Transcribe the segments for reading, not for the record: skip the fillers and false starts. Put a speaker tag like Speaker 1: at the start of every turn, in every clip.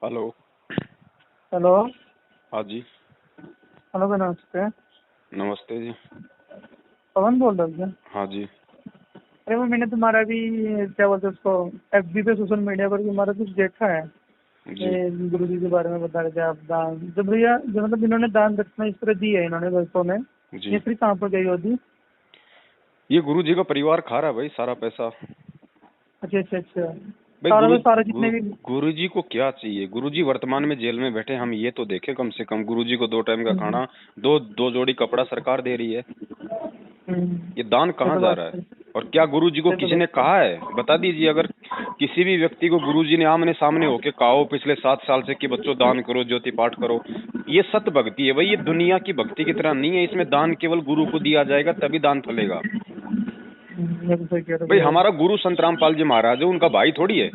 Speaker 1: Hello.
Speaker 2: Hello.
Speaker 1: हाँ जी।
Speaker 2: Hello भाई, नमस्ते।
Speaker 1: नमस्ते जी।
Speaker 2: पवन बोल रहे हो क्या?
Speaker 1: हाँ जी।
Speaker 2: अरे वो मैंने तुम्हारा भी क्या बोलते हैं उसको, एफबी पे सोशल मीडिया पर तुम्हारा कुछ देखा है।
Speaker 1: जी।
Speaker 2: गुरु जी के बारे में बता रहे थे आप, दान जो भैया जो मतलब इन्होंने दान दक्षिणा इस तरह दी है इन्होंने वर्षों में,
Speaker 1: जी।
Speaker 2: ये फिर कहाँ पर गई होती?
Speaker 1: ये गुरु जी का परिवार खा रहा है भाई सारा पैसा।
Speaker 2: अच्छा अच्छा अच्छा।
Speaker 1: भाई
Speaker 2: सारा तो सारा जितने भी।
Speaker 1: गुरु जी को क्या चाहिए? गुरु जी वर्तमान में जेल में बैठे, हम ये तो देखे कम से कम गुरु जी को 2 टाइम का
Speaker 2: हम्म,
Speaker 1: खाना, दो जोड़ी कपड़ा सरकार दे रही है। ये दान
Speaker 2: ये
Speaker 1: कहाँ
Speaker 2: तो
Speaker 1: जा
Speaker 2: बात
Speaker 1: रहा है?
Speaker 2: सही।
Speaker 1: और क्या गुरु जी को
Speaker 2: ये तो
Speaker 1: किसी ने
Speaker 2: बात
Speaker 1: कहा है? बता दीजिए। अगर किसी भी व्यक्ति को गुरु जी ने आमने सामने होके कहा हो पिछले 7 साल से कि बच्चों दान करो, ज्योति पाठ करो, ये सत्य भक्ति है भाई। ये दुनिया की भक्ति की तरह नहीं है। इसमें दान केवल गुरु को दिया जाएगा तभी दान फलेगा।
Speaker 2: ये तो सही कह रहे हो
Speaker 1: भाई
Speaker 2: भैया।
Speaker 1: हमारा गुरु संत रामपाल जी महाराज है, उनका भाई थोड़ी है,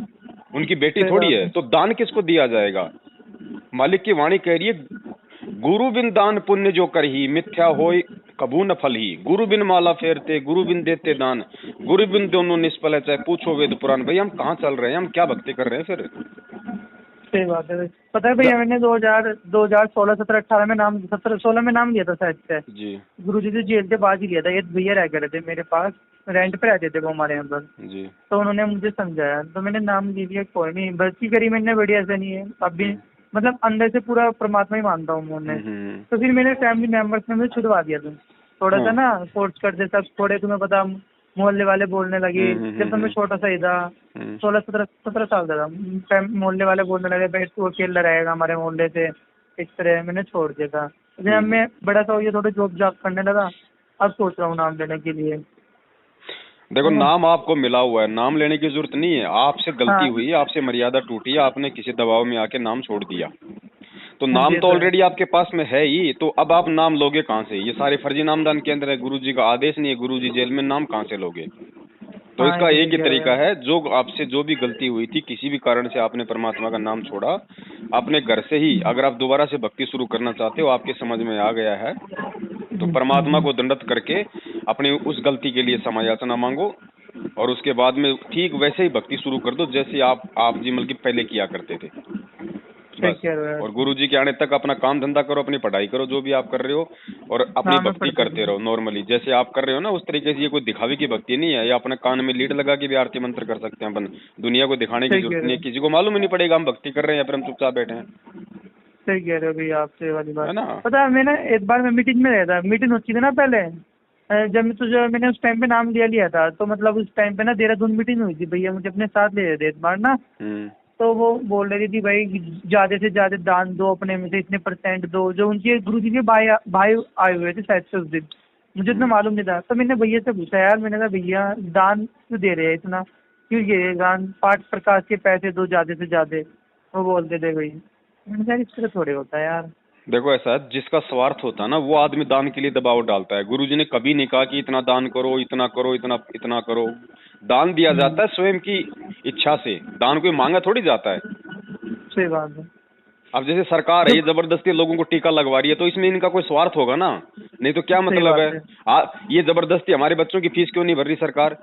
Speaker 1: उनकी बेटी
Speaker 2: सही
Speaker 1: थोड़ी
Speaker 2: बात
Speaker 1: है,
Speaker 2: है।
Speaker 1: तो दान किसको दिया जाएगा? मालिक की वाणी कह रही है, गुरु बिन दान पुण्य जो करही, मिथ्या होय कबू न फल ही। गुरु बिन माला फेरते, गुरु बिन देते दान, गुरु बिन दोनों निष्फल है, चाहे पूछो वेद पुराण। भाई हम कहाँ चल रहे हैं? हम क्या भक्ति कर रहे हैं फिर?
Speaker 2: सही बात है। पता है
Speaker 1: ज-
Speaker 2: भैया, मैंने 2016 17 18 में नाम, 17 16 में नाम लिया था शायद से।
Speaker 1: जी।
Speaker 2: गुरु जी से जेल के बाद ही लिया था। ये भैया रह गए थे मेरे पास, रेंट पे रहते थे वो हमारे यहाँ पर।
Speaker 1: जी।
Speaker 2: तो उन्होंने मुझे समझाया तो मैंने नाम ले लिया, कोई नहीं, भक्ति करी मैंने, बढ़िया से नहीं है अभी।
Speaker 1: हम्म।
Speaker 2: मतलब अंदर से पूरा परमात्मा ही मानता हूँ उन्होंने।
Speaker 1: हम्म।
Speaker 2: तो फिर मेरे फैमिली मेंबर्स ने मुझे छुड़वा दिया था। थोड़ा सा
Speaker 1: हाँ।
Speaker 2: ना फोर्स करते सब, थोड़े तुम्हें पता, मोहल्ले वाले बोलने लगे। जब तो मैं छोटा सा ही था,
Speaker 1: हम्म।
Speaker 2: 16 17 साल का था, मोहल्ले वाले बोलने लगे भाई तू अकेला रहेगा हमारे मोहल्ले से, इस तरह मैंने छोड़ दिया था। जब
Speaker 1: हम्म।
Speaker 2: मैं बड़ा सा हो गया, थोड़ा जॉब जॉब करने लगा, अब सोच रहा हूँ नाम लेने के लिए,
Speaker 1: देखो,
Speaker 2: है ना।
Speaker 1: नाम आपको मिला हुआ है, नाम लेने की जरूरत नहीं है। आपसे गलती
Speaker 2: हाँ
Speaker 1: हुई है, आपसे मर्यादा टूटी है, आपने किसी दबाव में आके नाम छोड़ दिया। तो
Speaker 2: हाँ जी,
Speaker 1: नाम
Speaker 2: ये
Speaker 1: तो
Speaker 2: तो है।
Speaker 1: ऑलरेडी आपके पास में है ही, तो अब आप नाम लोगे कहाँ से? ये सारे फर्जी नामदान के अंदर है, गुरुजी का आदेश नहीं है, गुरुजी जेल में, नाम कहाँ से लोगे? तो
Speaker 2: हाँ, ये
Speaker 1: इसका
Speaker 2: तो
Speaker 1: एक
Speaker 2: सही
Speaker 1: ही
Speaker 2: कह रहे
Speaker 1: तरीका
Speaker 2: हो।
Speaker 1: है, जो आपसे जो भी गलती हुई थी, किसी भी कारण से आपने परमात्मा का नाम छोड़ा, अपने घर से ही अगर आप दोबारा से भक्ति शुरू करना चाहते हो, आपके समझ में आ गया है, तो परमात्मा को दंडवत करके अपनी उस गलती के लिए क्षमा याचना मांगो, और उसके बाद में ठीक वैसे ही भक्ति शुरू कर दो जैसे आप जी बल्कि पहले किया करते थे,
Speaker 2: सही
Speaker 1: बस।
Speaker 2: कह रहे हो
Speaker 1: और
Speaker 2: यार।
Speaker 1: गुरु जी के आने तक अपना काम धंधा करो, अपनी पढ़ाई करो, जो भी आप कर रहे हो, और अपनी
Speaker 2: हाँ, मैं
Speaker 1: भक्ति
Speaker 2: पढ़ता
Speaker 1: करते
Speaker 2: हूँ।
Speaker 1: रहो नॉर्मली जैसे आप कर रहे हो ना, उस तरीके से। ये कोई दिखावे की भक्ति नहीं है, या अपने कान में लीड लगा के भी आरती मंत्र कर सकते हैं अपन। दुनिया को दिखाने की
Speaker 2: सही
Speaker 1: जरूरत
Speaker 2: कह
Speaker 1: नहीं
Speaker 2: रहे
Speaker 1: है,
Speaker 2: हो।
Speaker 1: किसी को मालूम ही नहीं पड़ेगा हम भक्ति कर रहे हैं या फिर हम चुपचाप बैठे हैं,
Speaker 2: सही कह रहे हो भैया, आपसे ये वाली
Speaker 1: है
Speaker 2: बात।
Speaker 1: ना।
Speaker 2: पता है, मैं ना एक बार मैं मीटिंग में रहता, मीटिंग होती थी ना पहले, जब मैं तुझे मैंने उस टाइम पे नाम लिया था, तो मतलब उस टाइम पे ना देहरादून मीटिंग हुई थी, भैया मुझे अपने साथ ले रहे थे एक बार ना।
Speaker 1: हम्म।
Speaker 2: तो वो बोल रही थी भाई ज्यादा से ज्यादा दान दो, अपने में से इतने परसेंट दो। जो उनके गुरु जी के भाई भाई आए हुए थे शायद से उस दिन, मुझे इतना मालूम नहीं था। तो मैंने भैया से पूछा, यार मैंने कहा भैया दान क्यों दे रहे हैं इतना, क्यों ये दान, पाठ प्रकाश के पैसे दो ज्यादा से ज्यादा। वो बोलते थे भाई, मैंने कहा इस तरह थोड़े होता है यार।
Speaker 1: देखो, ऐसा है, जिसका स्वार्थ होता है ना, वो आदमी दान के लिए दबाव डालता है। गुरुजी ने कभी नहीं कहा कि इतना दान करो, इतना करो, इतना इतना करो। दान दिया जाता है स्वयं की इच्छा से, दान कोई मांगा थोड़ी जाता है।
Speaker 2: सही बात है।
Speaker 1: अब जैसे सरकार है,
Speaker 2: जो
Speaker 1: ये जबरदस्ती लोगों को टीका लगवा रही है, तो इसमें इनका कोई स्वार्थ होगा ना, नहीं तो क्या
Speaker 2: सही
Speaker 1: मतलब
Speaker 2: बात
Speaker 1: है?
Speaker 2: है।
Speaker 1: ये जबरदस्ती हमारे बच्चों की फीस क्यों नहीं भर रही सरकार?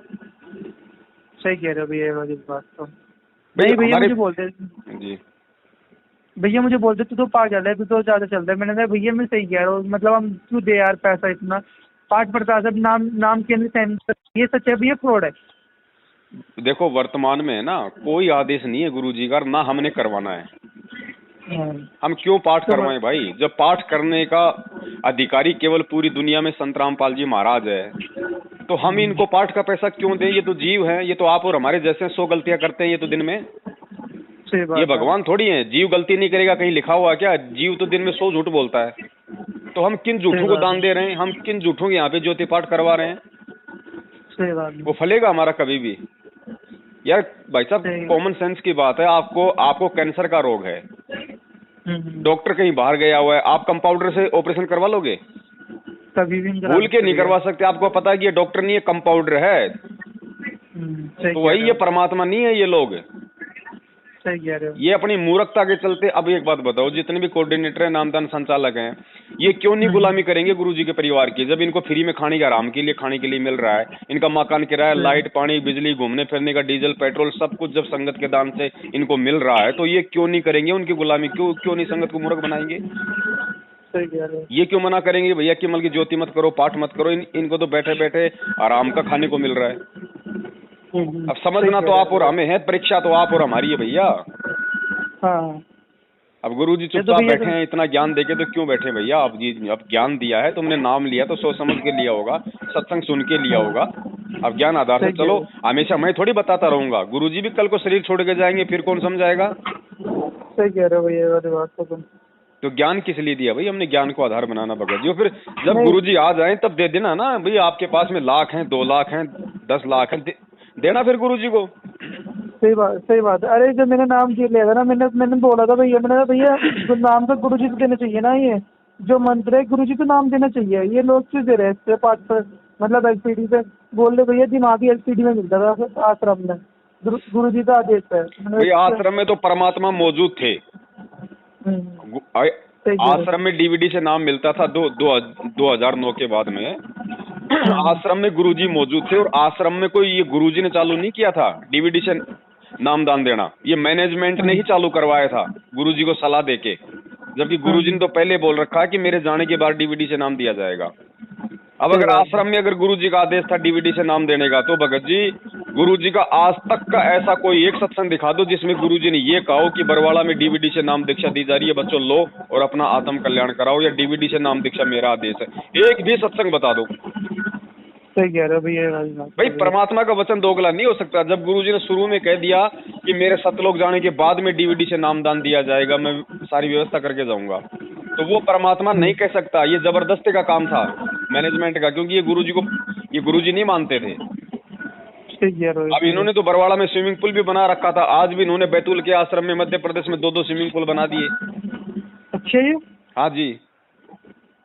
Speaker 2: सही कह रहे हो भैया, ये वाली बात तो।
Speaker 1: भाई
Speaker 2: नहीं भैया
Speaker 1: हमारे।
Speaker 2: मुझे बोलते,
Speaker 1: जी।
Speaker 2: भैया मुझे बोलते तू तो पागल है, तू तो ज्यादा चल रहा है। मैंने कहा भैया मैं सही कह रहा हूँ, मतलब हम क्यों दे यार पैसा इतना, पाठ प्रकाश अब नाम नाम के अंदर ये सच है भैया, फ्रॉड है।
Speaker 1: देखो, वर्तमान में है ना, कोई आदेश नहीं है गुरुजी का, ना हमने करवाना है। हम क्यों पाठ
Speaker 2: तो
Speaker 1: करवाएं भाई? जब पाठ करने का अधिकारी केवल पूरी दुनिया में संत रामपाल जी महाराज है, तो हम इनको पाठ का पैसा क्यों दें? ये तो जीव हैं, ये तो आप और हमारे जैसे 100 गलतियां करते हैं ये तो दिन में।
Speaker 2: सही
Speaker 1: ये
Speaker 2: बात है।
Speaker 1: भगवान थोड़ी है, जीव गलती नहीं करेगा, कहीं लिखा हुआ क्या? जीव तो दिन में 100 झूठ बोलता है। तो हम किन
Speaker 2: सही
Speaker 1: झूठों को
Speaker 2: बात
Speaker 1: दान
Speaker 2: है।
Speaker 1: दे रहे हैं? हम किन झूठों के यहाँ पे ज्योति पाठ करवा रहे हैं?
Speaker 2: सही बात
Speaker 1: वो
Speaker 2: है।
Speaker 1: फलेगा हमारा कभी भी? यार भाई साहब,
Speaker 2: सही।
Speaker 1: कॉमन सेंस की बात है। आपको कैंसर का रोग है,
Speaker 2: हम्म।
Speaker 1: डॉक्टर कहीं बाहर गया हुआ है, आप कंपाउंडर से ऑपरेशन करवा लोगे?
Speaker 2: कभी भी नहीं करा
Speaker 1: भूल के
Speaker 2: सकते
Speaker 1: नहीं
Speaker 2: भैया।
Speaker 1: करवा सकते। आपको पता है कि ये डॉक्टर नहीं है, कंपाउंडर है।
Speaker 2: सही
Speaker 1: तो
Speaker 2: कह
Speaker 1: वही,
Speaker 2: रहे
Speaker 1: ये
Speaker 2: हो।
Speaker 1: परमात्मा नहीं है ये लोग।
Speaker 2: सही कह रहे हो।
Speaker 1: ये अपनी मूर्खता के चलते। अब एक बात बताओ, जितने भी कोऑर्डिनेटर है, नामदान संचालक हैं, ये क्यों नहीं गुलामी करेंगे गुरुजी के परिवार की, जब इनको फ्री में खाने का आराम के लिए खाने के लिए मिल रहा है, इनका मकान किराया, लाइट, पानी, बिजली, घूमने फिरने का डीजल, पेट्रोल सब कुछ जब संगत के दान से इनको मिल रहा है, तो ये क्यों नहीं करेंगे उनकी गुलामी, क्यों नहीं संगत को मूर्ख बनाएंगे?
Speaker 2: सही कह रहे हो।
Speaker 1: ये क्यों मना करेंगे भैया कि मल की ज्योति मत करो, पाठ मत करो, इनको तो बैठे बैठे आराम का खाने को मिल रहा है। अब समझना तो आप और हमें है, परीक्षा तो आप और हमारी है भैया।
Speaker 2: हाँ।
Speaker 1: अब गुरुजी चुपचाप बैठे हैं, इतना ज्ञान देके तो क्यों बैठे भैया? अब ज्ञान दिया है, तुमने नाम लिया तो सोच समझ के लिया होगा, सत्संग सुन के लिया होगा। अब ज्ञान आधार से चलो, हमेशा मैं थोड़ी बताता रहूंगा, गुरुजी भी कल को शरीर छोड़ के जाएंगे, फिर कौन समझाएगा?
Speaker 2: सही कह रहे हो भैया, वाली बात तो तुम।
Speaker 1: तो ज्ञान किस लिए दिया भाई हमने? ज्ञान को आधार बनाना भगत जी। फिर जब गुरुजी आ जाए तब दे देना ना भाई, आपके पास में लाख हैं, 2 लाख हैं, 10 लाख हैं, देना फिर गुरुजी को।
Speaker 2: सही बात है। अरे जब मैंने नाम लिया था ना, मैंने बोला था भैया, मैंने कहा भैया तो नाम तो गुरुजी को देना चाहिए ना, ये जो मंत्र है गुरुजी को नाम देना चाहिए। ये लोग क्यों दे रहे हैं इससे पाठ पर, मतलब एलसीडी पे बोल रहे भैया, दिमागी एलसीडी में मिलता था आश्रम में, गुरुजी का आदेश है।
Speaker 1: भाई आश्रम में तो परमात्मा मौजूद थे, आश्रम में डीवीडी से नाम मिलता था 2009 के बाद में। आश्रम में गुरुजी मौजूद थे, और आश्रम में कोई ये गुरुजी ने चालू नहीं किया था डीवीडी से नामदान देना, ये मैनेजमेंट ने ही चालू करवाया था गुरुजी को सलाह देके, जबकि गुरुजी ने तो पहले बोल रखा है कि मेरे जाने के बाद डीवीडी से नाम दिया जाएगा। अब अगर आश्रम में अगर गुरुजी का आदेश था डीवीडी से नाम देने का, तो भगत जी गुरुजी का आज तक का ऐसा कोई एक सत्संग दिखा दो जिसमें गुरुजी ने ये कहा हो कि बरवाड़ा में डीवीडी से नाम दीक्षा दी जा रही है, बच्चों लो और अपना आत्म कल्याण कराओ, या डीवीडी से नाम दीक्षा मेरा आदेश है। एक भी सत्संग बता दो।
Speaker 2: सही कह रहे हो भैया।
Speaker 1: भाई परमात्मा का वचन दोगला नहीं हो सकता। जब गुरुजी ने शुरू में कह दिया कि मेरे सतलोक जाने के बाद में डीवीडी से नामदान दिया जाएगा, मैं सारी व्यवस्था करके जाऊंगा, तो वो परमात्मा नहीं कह सकता, ये जबरदस्ती का काम था मैनेजमेंट का, क्योंकि ये गुरुजी नहीं मानते थे। अब इन्होंने तो बरवाड़ा में स्विमिंग पूल भी बना रखा था, आज भी इन्होंने बैतूल के आश्रम में मध्य प्रदेश में 2 स्विमिंग पूल बना दिए।
Speaker 2: अच्छा जी।
Speaker 1: हाँ जी,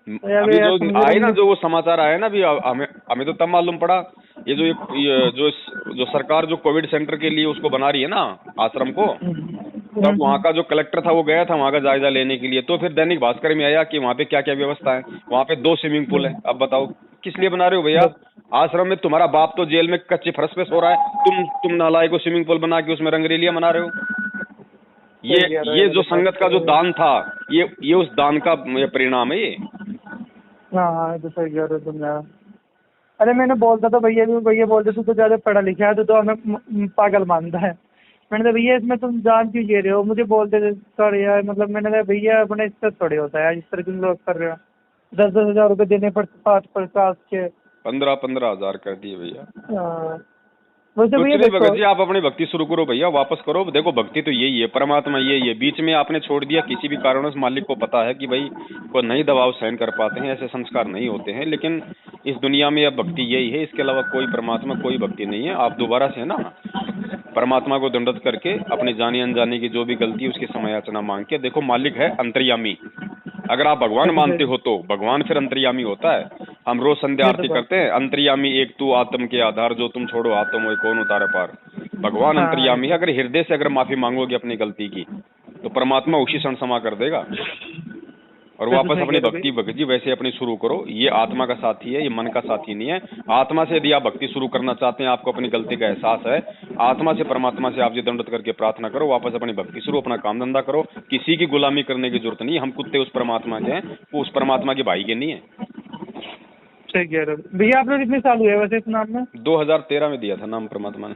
Speaker 1: अभी जो आए ना, जो वो समाचार आया ना, अभी हमें तो तब मालूम पड़ा, ये जो सरकार जो कोविड सेंटर के लिए उसको बना रही है ना आश्रम को, तब वहाँ का जो कलेक्टर था वो गया था वहाँ का जायजा लेने के लिए, तो फिर दैनिक भास्कर में आया कि वहाँ पे क्या क्या व्यवस्था है। वहाँ पे 2 स्विमिंग पूल है। अब बताओ किस लिए बना रहे हो भैया? आश्रम में तुम्हारा बाप तो जेल में कच्चे फर्श पे सो रहा है, तुम नालायक को स्विमिंग पूल बना के उसमें रंगरेलियां मना रहे हो। ये जो संगत का जो दान था, ये उस दान का परिणाम है ये।
Speaker 2: हाँ तो सही कह रहे हो तुम यार। अरे मैंने बोलता था भैया बोलते तू तो ज्यादा पढ़ा लिखा है, तो हमें पागल मानता है। मैंने कहा भैया इसमें तुम जान क्यों ले रहे हो? मुझे बोलते थे सर यार, मतलब मैंने कहा भैया अपने इससे थोड़े होता है, इस तरह तुम लोग कर रहे हो। 10-10 हज़ार रुपये देने पड़ते, 5-5 के
Speaker 1: 15-15 हज़ार कर दिए भैया।
Speaker 2: वैसे भैया
Speaker 1: भगत जी आप अपनी भक्ति शुरू करो भैया, वापस करो। देखो भक्ति तो यही है, परमात्मा यही है। बीच में आपने छोड़ दिया, किसी भी कारणों से मालिक को पता है कि भाई को नहीं दबाव सहन कर पाते हैं, ऐसे संस्कार नहीं होते हैं, लेकिन इस दुनिया में अब भक्ति यही है, इसके अलावा कोई परमात्मा कोई भक्ति नहीं है। आप दोबारा से ना परमात्मा को दंडवत करके अपने जाने अनजाने की जो भी गलती है उसकी समयाचना मांग के देखो, मालिक है अंतर्यामी। अगर आप भगवान मानते हो तो भगवान फिर अंतर्यामी होता है। हम रोज संध्या आरती करते हैं, अंतर्यामी एक तू आत्म के आधार, जो तुम छोड़ो आत्म वो कौन उतारे पार। भगवान अंतर्यामी है। अगर हृदय से अगर माफी मांगोगे अपनी गलती की, तो परमात्मा उसी क्षण क्षमा कर देगा और वापस अपनी भक्ति भगत जी वैसे अपनी शुरू करो। ये आत्मा का साथी है, ये मन का साथी नहीं है। आत्मा से यदि आप भक्ति शुरू करना चाहते हैं, आपको अपनी गलती का एहसास है, आत्मा से परमात्मा से आप जी दंडवत करके प्रार्थना करो, वापस अपनी भक्ति शुरू, अपना काम धंधा करो। किसी की गुलामी करने की जरूरत नहीं है। हम कुत्ते उस परमात्मा के हैं, वो उस परमात्मा के भाई के नहीं है।
Speaker 2: सही कह रहे हो भैया। आप लोग कितने साल हुए वैसे इस नाम में?
Speaker 1: 2013 में दिया था नाम परमात्मा ने।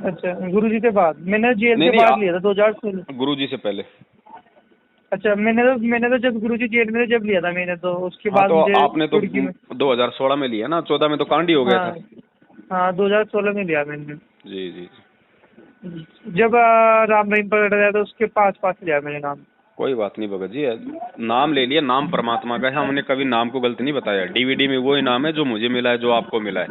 Speaker 2: अच्छा, गुरुजी के बाद? मैंने जेल के बाद लिया था 2016।
Speaker 1: गुरुजी से पहले।
Speaker 2: अच्छा, मैंने तो जब गुरुजी जेल में जब लिया था मैंने, तो उसके बाद
Speaker 1: तो आपने तो 2016 में लिया ना, 14 में तो कांड ही हो गया था।
Speaker 2: हाँ 2016 में लिया मैंने।
Speaker 1: जी जी।
Speaker 2: जब राम रहीम पकड़ गया तो उसके पास लिया मैंने नाम।
Speaker 1: कोई बात नहीं भगत जी, नाम ले लिया, नाम परमात्मा का है। हमने कभी नाम को गलत नहीं बताया। डीवीडी में वही नाम है जो मुझे मिला है, जो आपको मिला है।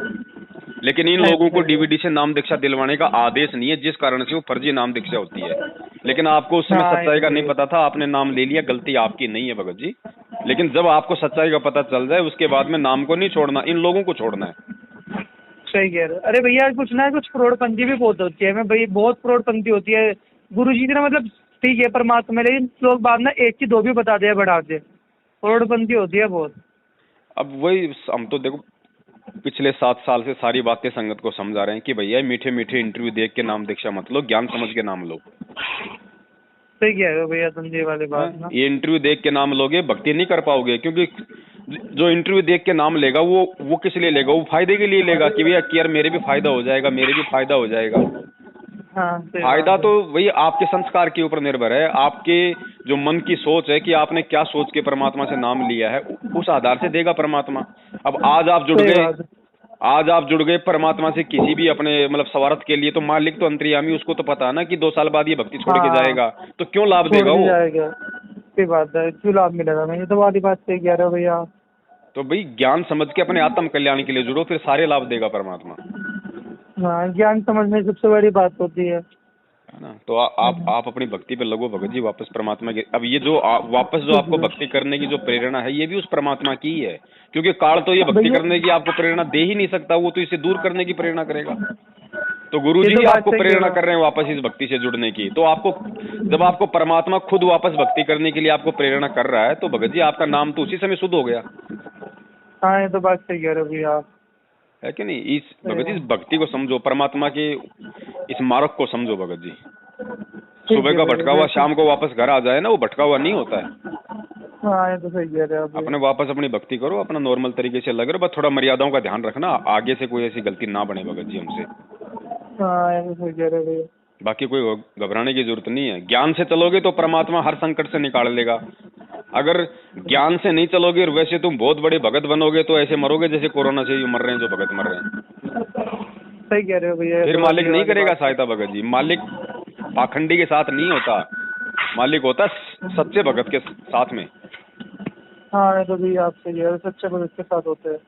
Speaker 1: लेकिन इन लोगों को डीवीडी से नाम दीक्षा दिलवाने का आदेश नहीं है, जिस कारण से वो फर्जी नाम दीक्षा होती है। लेकिन आपको उस समय सच्चाई का नहीं पता था, आपने नाम ले लिया, गलती आपकी नहीं है भगत जी। लेकिन जब आपको सच्चाई का पता चल जाए, उसके बाद में नाम को नहीं छोड़ना, इन लोगों को छोड़ना है।
Speaker 2: सही कह रहे हो। अरे भैया कुछ ना कुछ फ्रॉडपंथी भी बहुत होती है, मैं भाई बहुत फ्रॉडपंथी होती है। गुरुजी ने मतलब ठीक है परमात्मा, लेकिन लोग बाद में 1 की 2 भी बता दे बढ़ा दे, करोड़पंती होती है बहुत।
Speaker 1: अब वही हम तो देखो पिछले 7 साल से सारी बातें संगत को समझा रहे हैं कि भैया मीठे मीठे इंटरव्यू देख के नाम दीक्षा मत लो, ज्ञान समझ के नाम लो।
Speaker 2: सही कह रहे हो भैया तुम ये वाली बात ना।
Speaker 1: ये इंटरव्यू देख के नाम लोगे भक्ति नहीं कर पाओगे, क्योंकि जो इंटरव्यू देख के नाम लेगा वो किस लिए लेगा? वो फायदे के लिए लेगा कि भैया कि यार मेरे भी फायदा हो जाएगा, मेरे भी फायदा हो जाएगा।
Speaker 2: हाँ,
Speaker 1: फायदा तो वही आपके संस्कार के ऊपर निर्भर है, आपके जो मन की सोच है कि आपने क्या सोच के परमात्मा से नाम लिया है, उस आधार से देगा परमात्मा। अब आज आप जुड़ गए परमात्मा से किसी भी अपने मतलब स्वार्थ के लिए, तो मालिक तो अंतर्यामी, उसको तो पता है ना कि 2 साल बाद ये भक्ति छोड़ के जाएगा, तो क्यों लाभ देगा वो?
Speaker 2: सही बात है, क्यों लाभ मिलेगा? मैं तो वाली बात सही कह रहा हूँ भैया।
Speaker 1: तो भाई ज्ञान समझ के अपने आत्म कल्याण के लिए जुड़ो, फिर सारे लाभ देगा परमात्मा।
Speaker 2: हाँ, ज्ञान समझने की सबसे बड़ी बात होती है
Speaker 1: ना। तो आप अपनी भक्ति पे लगो भगत जी, वापस परमात्मा के। अब ये जो वापस जो आपको भक्ति करने की जो प्रेरणा है, ये भी उस परमात्मा की ही है, क्योंकि काल तो ये भक्ति करने की आपको प्रेरणा दे ही नहीं सकता, वो तो इसे दूर करने की प्रेरणा करेगा। तो गुरु जी आपको प्रेरणा कर रहे हैं वापस इस भक्ति से जुड़ने की। तो आपको जब आपको परमात्मा खुद वापस भक्ति करने के लिए आपको प्रेरणा कर रहा है, तो भगत जी आपका नाम तो उसी समय शुद्ध हो गया।
Speaker 2: हाँ, ये तो बात सही कह रहे हो भैया,
Speaker 1: है कि नहीं? इस भगत जी इस भक्ति को समझो, परमात्मा के इस मार्ग को समझो भगत जी। सुबह का भटका हुआ शाम को वापस घर आ जाए ना, वो भटका हुआ नहीं होता है।
Speaker 2: हाँ, ये तो सही कह रहे हो।
Speaker 1: अपने वापस अपनी भक्ति करो, अपना नॉर्मल तरीके से लग रहा, बस थोड़ा मर्यादाओं का ध्यान रखना, आगे से कोई ऐसी गलती ना बने भगत जी हमसे।
Speaker 2: हाँ, ये तो सही कह रहे हो भैया।
Speaker 1: बाकी कोई घबराने की जरूरत नहीं है। ज्ञान से चलोगे तो परमात्मा हर संकट से निकाल लेगा। अगर ज्ञान से नहीं चलोगे और वैसे तुम बहुत बड़े भगत बनोगे, तो ऐसे मरोगे जैसे कोरोना से मर रहे हैं जो भगत मर रहे हैं।
Speaker 2: सही कह रहे हो भैया।
Speaker 1: फिर मालिक नहीं करेगा सहायता भगत जी। मालिक पाखंडी के साथ नहीं होता, मालिक होता सच्चे भगत के साथ में।
Speaker 2: हाँ, ये तो भैया आप सही है, सच्चे भगत के साथ होते हैं,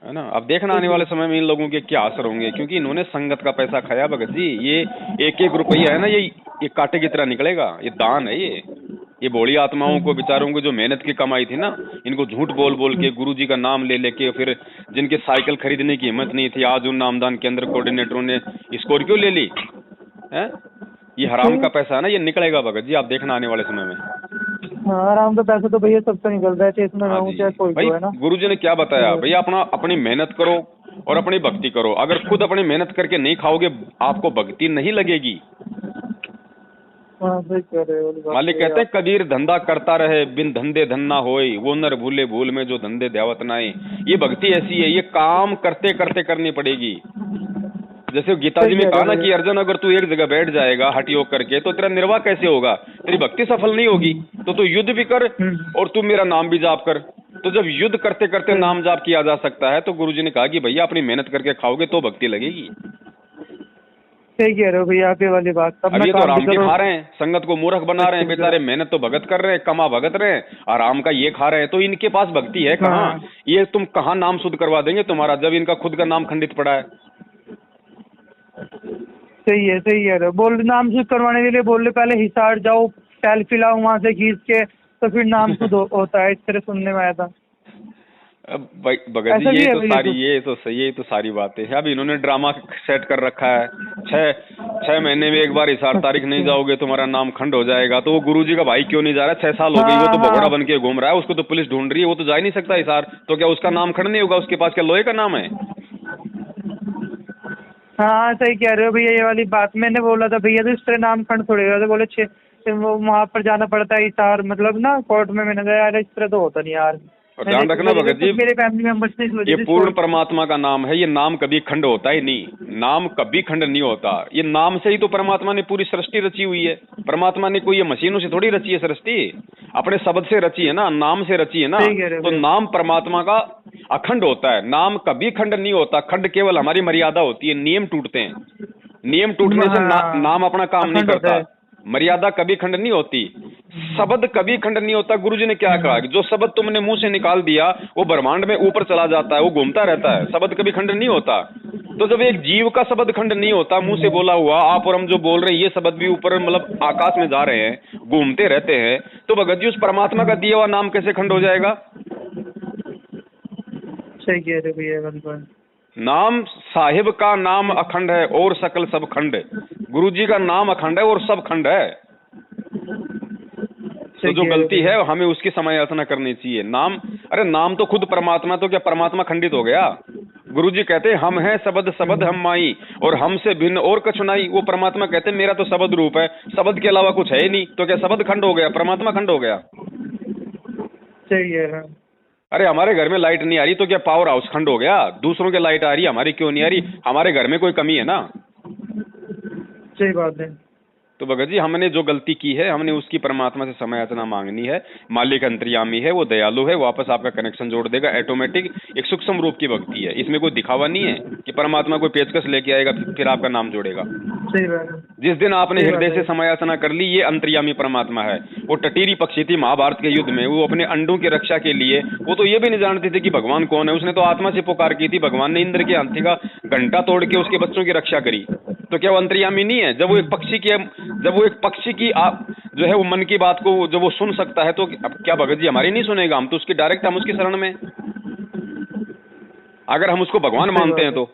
Speaker 1: है ना। अब देखना आने वाले समय में इन लोगों के क्या असर होंगे, क्योंकि इन्होंने संगत का पैसा खाया भगत जी। ये एक एक रुपया है ना, ये कांटे की तरह निकलेगा, ये दान है। ये भोली आत्माओं को, बेचारों को जो मेहनत की कमाई थी ना, इनको झूठ बोल बोल के गुरु जी का नाम ले लेके, फिर जिनके साइकिल खरीदने की हिम्मत नहीं थी, आज उन नामदान केंद्र कोऑर्डिनेटरों ने स्कॉर्पियो ले ली है। ये हराम का पैसा है ना, ये निकलेगा भगत जी, आप देखना आने वाले समय में।
Speaker 2: हाँ, आराम तो पैसा तो भैया सबसे निकल रहा है, इसमें रहूं चाहे कोई तो, है ना।
Speaker 1: गुरु जी ने क्या बताया भैया, अपनी मेहनत करो और अपनी भक्ति करो। अगर खुद अपनी मेहनत करके नहीं खाओगे, आपको भक्ति नहीं लगेगी।
Speaker 2: हाँ, सही कह रहे हो।
Speaker 1: मालिक कहते हैं कबीर धंधा करता रहे, बिन धंधे धन्ना होए, वो नर भूले भूल में जो धंधे ध्यावत नाए। ये भक्ति ऐसी है, ये काम करते करते करनी पड़ेगी। जैसे गीता जी में कहा ना कि अर्जुन अगर तू एक जगह बैठ जाएगा हठ योग करके, तो तेरा निर्वाह कैसे होगा? तेरी भक्ति सफल नहीं होगी। तो तू युद्ध भी कर और तू मेरा नाम भी जाप कर। तो जब युद्ध करते करते नाम जाप किया जा सकता है, तो गुरु जी ने कहा कि भैया अपनी मेहनत करके खाओगे तो भक्ति लगेगी।
Speaker 2: सही कह रहे हो भैया, आपके वाली बात।
Speaker 1: अब ये तो आराम की खा रहे हैं, संगत को मूर्ख बना रहे हैं, बेचारे मेहनत तो भगत कर रहे हैं, कमा भगत रहे हैं, आराम का ये खा रहे हैं, तो इनके पास भक्ति है कहाँ? ये तुम कहाँ नाम शुद्ध करवा देंगे तुम्हारा, जब इनका खुद का नाम खंडित पड़ा है।
Speaker 2: सही है, सही है। बोल नाम शुद्ध करवाने के लिए बोल रहे पहले हिसार जाओ, सेल्फी लाओ वहां से खींच के, तो फिर नाम शुद्ध होता है, इस तरह सुनने में आया था।
Speaker 1: भगत जी ये तो सारी बातें हैं। अब इन्होंने ड्रामा सेट कर रखा है, 6 महीने में एक बार हिसार तारीख नहीं जाओगे तुम्हारा नाम खंड हो जाएगा। तो वो गुरु जी का भाई क्यों नहीं जा रहा? 6 साल हो गई, वो तो भगोड़ा बन के घूम रहा है, उसको तो पुलिस ढूंढ रही है, वो तो जा ही नहीं सकता हिसार। तो क्या उसका नाम खंड नहीं होगा? उसके पास क्या लोहे का नाम है?
Speaker 2: हाँ, सही कह रहे हो भैया, ये वाली बात मैंने बोला था भैया, तो इस तरह नाम खंड थोड़े होता, बोले वो वहाँ पर जाना पड़ता है हिसार, मतलब ना कोर्ट में। मैंने कहा यार इस तरह तो होता नहीं यार।
Speaker 1: और ध्यान रखना भगत जी,
Speaker 2: मेरे फैमिली मेंबर्स ने
Speaker 1: ये पूर्ण परमात्मा का नाम है, ये नाम कभी खंड होता ही नहीं, नाम कभी खंड नहीं होता। ये नाम से ही तो परमात्मा ने पूरी सृष्टि रची हुई है। परमात्मा ने कोई ये मशीनों से थोड़ी रची है सृष्टि, अपने शब्द से रची है ना, नाम से रची है ना। तो नाम परमात्मा का अखंड होता है, नाम कभी खंड नहीं होता। खंड केवल हमारी मर्यादा होती है, नियम टूटते हैं, नियम टूटने से नाम अपना काम नहीं करता। मर्यादा कभी खंड नहीं होती, शब्द कभी खंड नहीं होता। गुरु जी ने क्या कहा कि जो शब्द तुमने मुंह से निकाल दिया वो ब्रह्मांड में ऊपर चला जाता है, वो घूमता रहता है, शब्द कभी खंड नहीं होता। तो जब एक जीव का शब्द खंड नहीं होता, मुंह से बोला हुआ, आप और हम जो बोल रहे हैं, ये शब्द भी ऊपर मतलब आकाश में जा रहे हैं, घूमते रहते हैं, तो भगत जी उस परमात्मा का दिया हुआ नाम कैसे खंड हो जाएगा?
Speaker 2: सही कह रहे भैया।
Speaker 1: नाम साहिब का नाम अखंड है और सकल सब खंड। गुरु जी का नाम अखंड है और सब खंड है। तो जो गलती है हमें उसकी समय याचना करनी चाहिए। नाम, अरे नाम तो खुद परमात्मा, तो क्या परमात्मा खंडित हो गया? गुरुजी कहते हैं हम हैं सबद सबद हम माई, और हमसे भिन्न और कछु नहीं। वो परमात्मा कहते हैं मेरा तो सबद रूप है, सबद के अलावा कुछ है ही नहीं। तो क्या सबद खंड हो गया? परमात्मा खंड हो गया?
Speaker 2: सही है।
Speaker 1: अरे हमारे घर में लाइट नहीं आ रही तो क्या पावर हाउस खंड हो गया? दूसरों के लाइट आ रही, हमारी क्यों नहीं आ रही? हमारे घर में कोई कमी है ना?
Speaker 2: सही बात है।
Speaker 1: तो भगत जी हमने जो गलती की है, हमने उसकी परमात्मा से समय याचना मांगनी है। मालिक अंतर्यामी है, वो दयालु है, वापस आपका कनेक्शन जोड़ देगा ऑटोमेटिक। एक सूक्ष्म रूप की भक्ति है, इसमें कोई दिखावा नहीं है कि परमात्मा कोई पेचकस लेके आएगा फिर आपका नाम जोड़ेगा।
Speaker 2: सही बात है।
Speaker 1: जिस दिन आपने
Speaker 2: सही
Speaker 1: हृदय
Speaker 2: बात
Speaker 1: से
Speaker 2: है।
Speaker 1: समय याचना कर ली, ये अंतर्यामी परमात्मा है। वो टटीरी पक्षी थी महाभारत के युद्ध में, वो अपने अंडों की रक्षा के लिए, वो तो ये भी नहीं जानते थे कि भगवान कौन है। उसने तो आत्मा से पुकार की थी, भगवान ने इंद्र के हाथी का घंटा तोड़ के उसके बच्चों की रक्षा करी। तो क्या वो अंतर्यामी नहीं है? जब वो एक पक्षी की जो है वो मन की बात को जब वो सुन सकता है, तो अब क्या भगत जी हमारी नहीं सुनेगा? हम तो उसकी डायरेक्ट, हम उसकी शरण में, अगर हम उसको भगवान मानते हैं तो।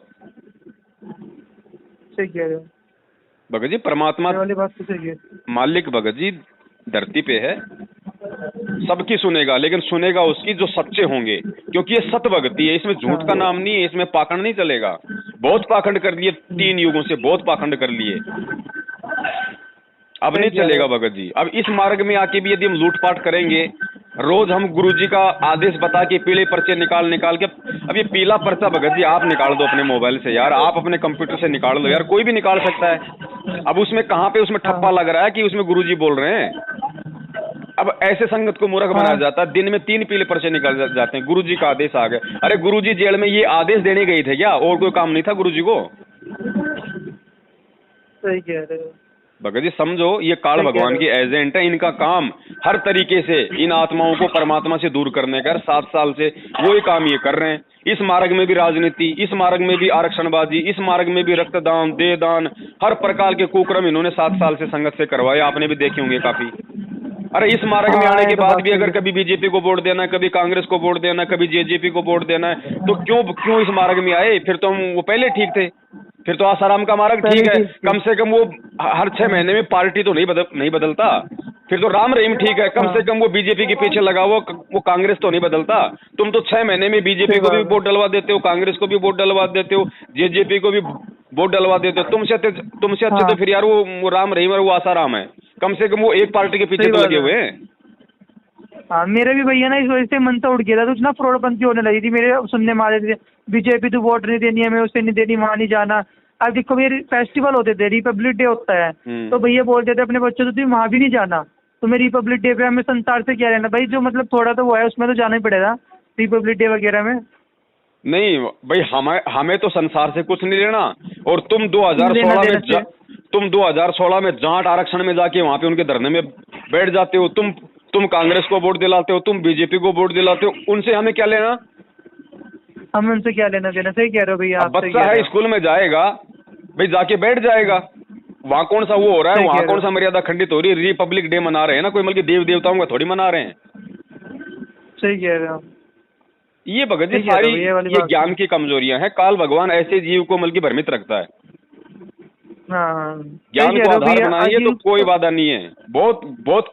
Speaker 2: सही कह रहे हो
Speaker 1: भगत जी परमात्मा
Speaker 2: ये वाली बात तो सही है।
Speaker 1: मालिक भगत जी धरती पे है, सबकी सुनेगा, लेकिन सुनेगा उसकी जो सच्चे होंगे, क्योंकि ये सत भक्ति है, इसमें झूठ का नाम नहीं है, इसमें पाखंड नहीं चलेगा। बहुत पाखंड कर लिए 3 युगों से, बहुत पाखंड कर लिए, अब नहीं चलेगा भगत जी। अब इस मार्ग में आके भी यदि हम लूटपाट करेंगे, रोज हम गुरुजी का आदेश बता के पीले पर्चे निकाल के, अब ये पीला पर्चा भगत जी आप निकाल दो अपने मोबाइल से यार, आप अपने कंप्यूटर से निकाल दो यार, कोई भी निकाल सकता है। अब उसमें कहाँ पे उसमें ठप्पा लग रहा है कि उसमें गुरुजी बोल रहे हैं। अब ऐसे संगत को मूर्ख बनाया जाता है। दिन में 3 पीले पर्चे निकल जाते हैं, गुरुजी का आदेश आ गया। अरे गुरुजी जेल में ये आदेश देने गए थे क्या? और कोई काम नहीं था गुरुजी को?
Speaker 2: सही कह रहे हो
Speaker 1: भगत जी समझो, ये काल भगवान की एजेंट है, इनका काम हर तरीके से इन आत्माओं को परमात्मा से दूर करने का। 7 साल से वो ही काम ये कर रहे हैं। इस मार्ग में भी राजनीति, इस मार्ग में भी आरक्षणबाजी, इस मार्ग में भी रक्तदान, देहदान, हर प्रकार के कुक्रम इन्होंने 7 साल से संगत से करवाए, आपने भी देखे होंगे काफी। अरे इस मार्ग में आने के बाद भी अगर कभी बीजेपी को वोट देना है, कभी कांग्रेस को वोट देना है, कभी जेजेपी को वोट देना है, तो क्यों इस मार्ग में आए? फिर तो वो पहले ठीक थे, फिर तो आसाराम का मार्ग ठीक है, कम से कम वो हर 6 महीने में पार्टी तो नहीं बदलता। फिर तो राम रहीम ठीक है, कम से कम वो बीजेपी के पीछे लगा वो कांग्रेस तो नहीं बदलता। तुम तो 6 महीने में बीजेपी को भी वोट डलवा देते हो, कांग्रेस को भी वोट डलवा देते हो, जेजेपी को भी वोट डलवा देते हो। तुमसे अच्छे तो फिर यार वो राम रहीम और वो आसाराम है, कम से कम वो एक पार्टी के पीछे तो लगे हुए हैं।
Speaker 2: हाँ मेरे भी भैया ना इस वजह से मन तो उठ गया था, तो ना फ्रॉडपंथी होने लगी थी मेरे सुनने में आ रहे थे, बीजेपी तो वोट नहीं देनी, हमें उससे नहीं देनी, वहाँ नहीं जाना। अब देखो मेरे फेस्टिवल होते थे, रिपब्लिक डे होता है, तो भैया बोलते थे अपने बच्चों को तुम वहाँ भी नहीं जाना, तुम्हें रिपब्लिक डे पे हमें संसार से क्या लेना भाई, जो मतलब थोड़ा तो वो है उसमें तो जाना ही पड़ेगा रिपब्लिक डे वगैरह में।
Speaker 1: नहीं भाई हमें तो संसार से कुछ नहीं लेना। और तुम 2016 में जाट आरक्षण में जाके वहाँ पे उनके धरने में बैठ जाते हो, तुम कांग्रेस को वोट दिलाते हो, तुम बीजेपी को वोट दिलाते हो, उनसे हमें क्या लेना?
Speaker 2: हमें उनसे क्या लेना देना? सही कह रहे हो भैया।
Speaker 1: बच्चा है स्कूल में जाएगा भाई, जाके बैठ जाएगा, वहाँ कौन सा वो हो रहा है, वहाँ कौन सा मर्यादा खंडित हो रही है? रिपब्लिक डे मना रहे हैं ना, कोई मतलब देव देवताओं का थोड़ी मना रहे हैं।
Speaker 2: सही कह रहे हो।
Speaker 1: ये भगत जी सारी ये ज्ञान की कमजोरियां हैं। काल भगवान ऐसे जीव को मतलब भ्रमित रखता है। ज्ञान को आधार बनाइए तो कोई बाधा नहीं है। बहुत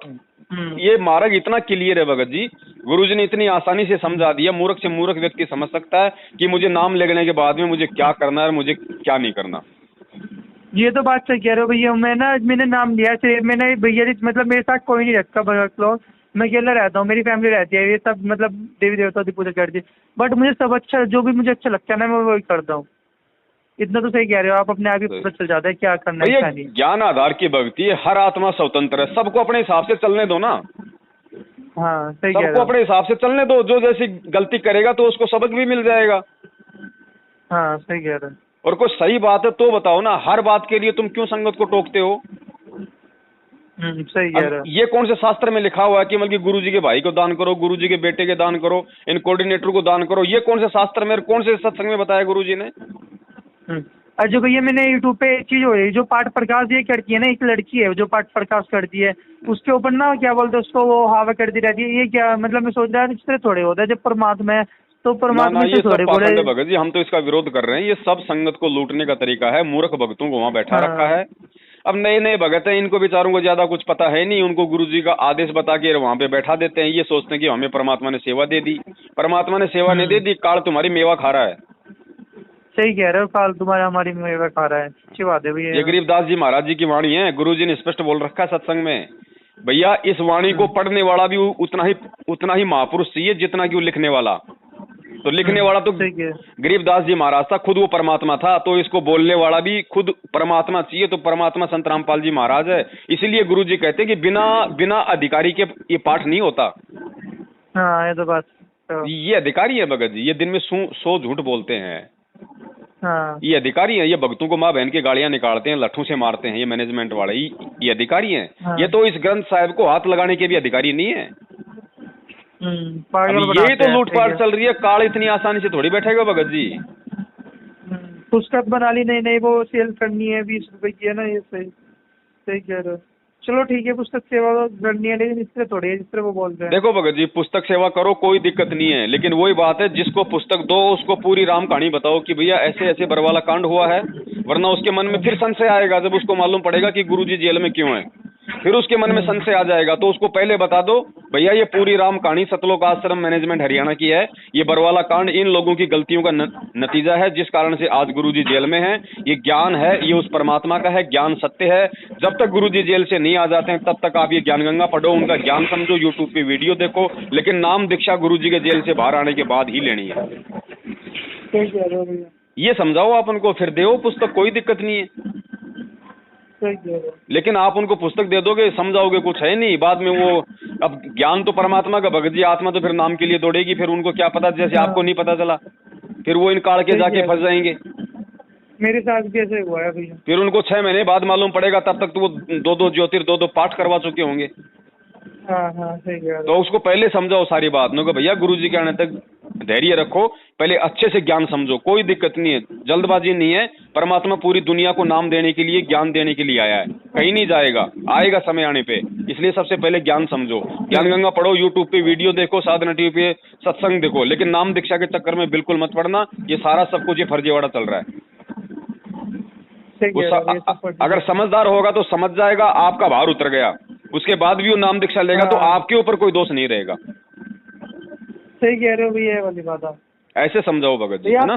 Speaker 1: ये मार्ग इतना क्लियर है भगत जी, गुरुजी ने इतनी आसानी से समझा दिया, मूर्ख से मूर्ख व्यक्ति समझ सकता है कि मुझे नाम लेने के बाद में मुझे क्या करना है और मुझे क्या नहीं करना।
Speaker 2: ये तो बात सही कह रहे हो भैया। मैंने नाम लिया से, मैंने भैया मतलब मेरे साथ कोई नहीं रखा भगत लोग, मैं अकेला रहता हूँ, मेरी फैमिली रहती है, ये सब मतलब देवी देवताओं की पूजा करती है, बट मुझे सब अच्छा, जो भी मुझे अच्छा लगता है ना मैं वही करता हूँ। इतना तो सही कह रहे हो आप, अपने आप ही पता चल जाता है क्या करना है क्या नहीं।
Speaker 1: ज्ञान आधार की भक्ति है, हर आत्मा स्वतंत्र है, सबको अपने हिसाब से चलने दो ना।
Speaker 2: हाँ सही कह रहे हो।
Speaker 1: सबको अपने हिसाब से चलने दो, जो जैसी गलती करेगा तो उसको सबक भी मिल जाएगा।
Speaker 2: हाँ सही कह रहे हो।
Speaker 1: और कुछ सही बात है तो बताओ ना, हर बात के लिए तुम क्यों संगत को टोकते हो?
Speaker 2: सही कह रहे हो।
Speaker 1: ये कौन से शास्त्र में लिखा हुआ है कि मतलब गुरुजी के भाई को दान करो, गुरुजी के बेटे के दान करो, इन कोऑर्डिनेटर को दान करो? ये कौन से शास्त्र में, कौन से सत्संग में बताया गुरुजी ने?
Speaker 2: और जो भैया मैंने यूट्यूब पे एक चीज हो रही है, जो पाठ प्रकाश ये करती है ना, एक लड़की है जो पाठ प्रकाश करती है, उसके ऊपर ना क्या बोलते हैं उसको, वो हवा करती रहती है। ये क्या मतलब, मैं सोच रहा इस तरह थोड़े होता है, जब परमात्मा है तो परमात्मा से थोड़े बोले।
Speaker 1: भगत जी हम तो इसका विरोध कर रहे हैं, ये सब संगत को लूटने का तरीका है, मूर्ख भक्तों को वहाँ बैठा रखा है। अब नए नए भगत हैं, इनको बेचारों को ज्यादा कुछ पता है नहीं, उनको गुरुजी का आदेश बता के वहां पे बैठा देते हैं, ये सोचते हैं कि हमें परमात्मा ने सेवा दे दी। परमात्मा ने सेवा नहीं दे दी, काल तुम्हारी मेवा खा रहा है।
Speaker 2: सही कह रहे हो, काल तुम्हारा हमारी मेवा खा रहा है, अच्छी बात है भैया।
Speaker 1: ये गरीबदास जी महाराज जी की वाणी है, गुरुजी ने स्पष्ट बोल रखा है सत्संग में। भैया इस वाणी को पढ़ने वाला भी उतना ही महापुरुष चाहिए जितना कि वो लिखने वाला। तो लिखने वाला तो गरीबदास जी महाराज था, खुद वो परमात्मा था, तो इसको बोलने वाला भी खुद परमात्मा चाहिए। तो परमात्मा संत रामपाल जी महाराज है। इसीलिए गुरुजी कहते हैं कि बिना अधिकारी के ये पाठ नहीं होता।
Speaker 2: हाँ ये तो बात।
Speaker 1: ये अधिकारी है भगत जी, ये दिन में 100 झूठ बोलते हैं।
Speaker 2: हाँ
Speaker 1: ये अधिकारी हैं, ये भक्तों को माँ बहन की गालियां निकालते हैं, लट्ठों से मारते हैं, ये मैनेजमेंट वाले ये अधिकारी हैं।
Speaker 2: हाँ।
Speaker 1: ये तो इस ग्रंथ साहिब को हाथ लगाने के भी अधिकारी नहीं है। यही तो लूटपाट चल रही है, काल इतनी आसानी से थोड़ी बैठेगा भगत जी।
Speaker 2: पुस्तक बना ली नहीं नहीं, वो सेल करनी है 20 रुपए की है ना, ये सही सही कह रहे हो। चलो ठीक है, पुस्तक सेवा करनी है, लेकिन इससे थोड़ी है जिससे वो बोल रहे हैं।
Speaker 1: देखो भगत जी, पुस्तक सेवा करो, कोई दिक्कत नहीं है, लेकिन वही बात है, जिसको पुस्तक दो उसको पूरी राम कहानी बताओ कि भैया ऐसे ऐसे बरवाला कांड हुआ है, वरना उसके मन में फिर संशय आएगा। जब उसको मालूम पड़ेगा कि गुरुजी जेल में क्यों है, फिर उसके मन में संशय आ जाएगा। तो उसको पहले बता दो भैया ये पूरी राम कहानी सतलोक आश्रम मैनेजमेंट हरियाणा की है, ये बरवाला कांड इन लोगों की गलतियों का नतीजा है, जिस कारण से आज गुरुजी जेल में हैं। ये ज्ञान है, ये उस परमात्मा का है, ज्ञान सत्य है। जब तक गुरुजी जेल से नहीं आ जाते हैं तब तक आप ये ज्ञान गंगा पढ़ो, उनका ज्ञान समझो, यूट्यूब पे वीडियो देखो, लेकिन नाम दीक्षा गुरुजी के जेल से बाहर आने के बाद ही लेनी है। ये समझाओ आप उनको, फिर दो पुस्तक, कोई दिक्कत नहीं है। लेकिन आप उनको पुस्तक दे दोगे, समझाओगे, कुछ है नहीं, बाद में वो अब ज्ञान तो परमात्मा का भगत जी, आत्मा तो फिर नाम के लिए दौड़ेगी, फिर उनको क्या पता, जैसे आपको नहीं पता चला, फिर वो इन काल के जाके फंस जाएंगे।
Speaker 2: मेरे साथ भी ऐसे हुआ है भैया।
Speaker 1: फिर उनको 6 महीने बाद मालूम पड़ेगा, तब तक तो वो 2-2 ज्योतिर 2-2 पाठ करवा चुके होंगे।
Speaker 2: हाँ हाँ सही कह रहे हो।
Speaker 1: तो उसको पहले समझाओ सारी बात, नो कि भैया गुरुजी के आने तक धैर्य रखो, पहले अच्छे से ज्ञान समझो, कोई दिक्कत नहीं है, जल्दबाजी नहीं है। परमात्मा पूरी दुनिया को नाम देने के लिए, ज्ञान देने के लिए आया है, कहीं नहीं जाएगा, आएगा समय आने पे। इसलिए सबसे पहले ज्ञान समझो, ज्ञान गंगा पढ़ो, यूट्यूब पे वीडियो देखो, साधना टीवी पे सत्संग देखो, लेकिन नाम दीक्षा के चक्कर में बिल्कुल मत पड़ना। ये सारा सब कुछ ये फर्जीवाड़ा चल रहा है। अगर समझदार होगा तो समझ जाएगा, आपका भार उतर गया, उसके बाद भी वो नाम दीक्षा लेगा तो आपके ऊपर कोई दोष नहीं रहेगा।
Speaker 2: सही कह रहे हो भैया, ये वाली बात आप
Speaker 1: ऐसे समझाओ भगत जी, है ना।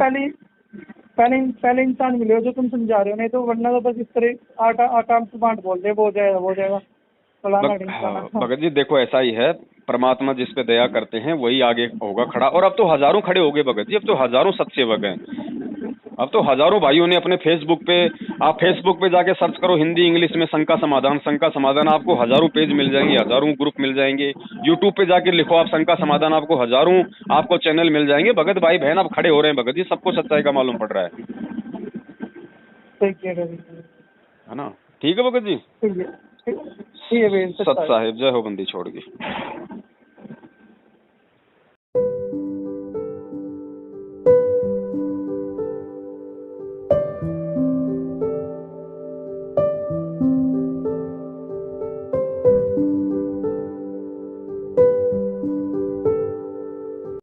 Speaker 2: पहले इंसान मिले हो जो तुम समझा रहे हो, नहीं तो वरना तो बस इस तरह आटा बांट बोलते वो जाएगा
Speaker 1: भगत जी देखो ऐसा ही है, परमात्मा जिस पे दया करते हैं वही आगे होगा खड़ा। और अब तो हजारों खड़े हो गए भगत जी, अब तो हजारों सत्सेवक हैं, अब तो हजारों भाइयों ने अपने फेसबुक पे, आप फेसबुक पे जाके सर्च करो हिंदी इंग्लिश में शंका समाधान, आपको हजारों पेज मिल जाएंगे, हजारों ग्रुप मिल जाएंगे। यूट्यूब पे जाके लिखो आप शंका समाधान, आपको हजारों आपको चैनल मिल जाएंगे। भगत भाई बहन आप खड़े हो रहे हैं भगत जी, सबको सच्चाई का मालूम पड़ रहा है
Speaker 2: ना।
Speaker 1: ठीक है भगत जी,
Speaker 2: ठीक है
Speaker 1: सत साहिब, जय हो बंदी छोड़ के।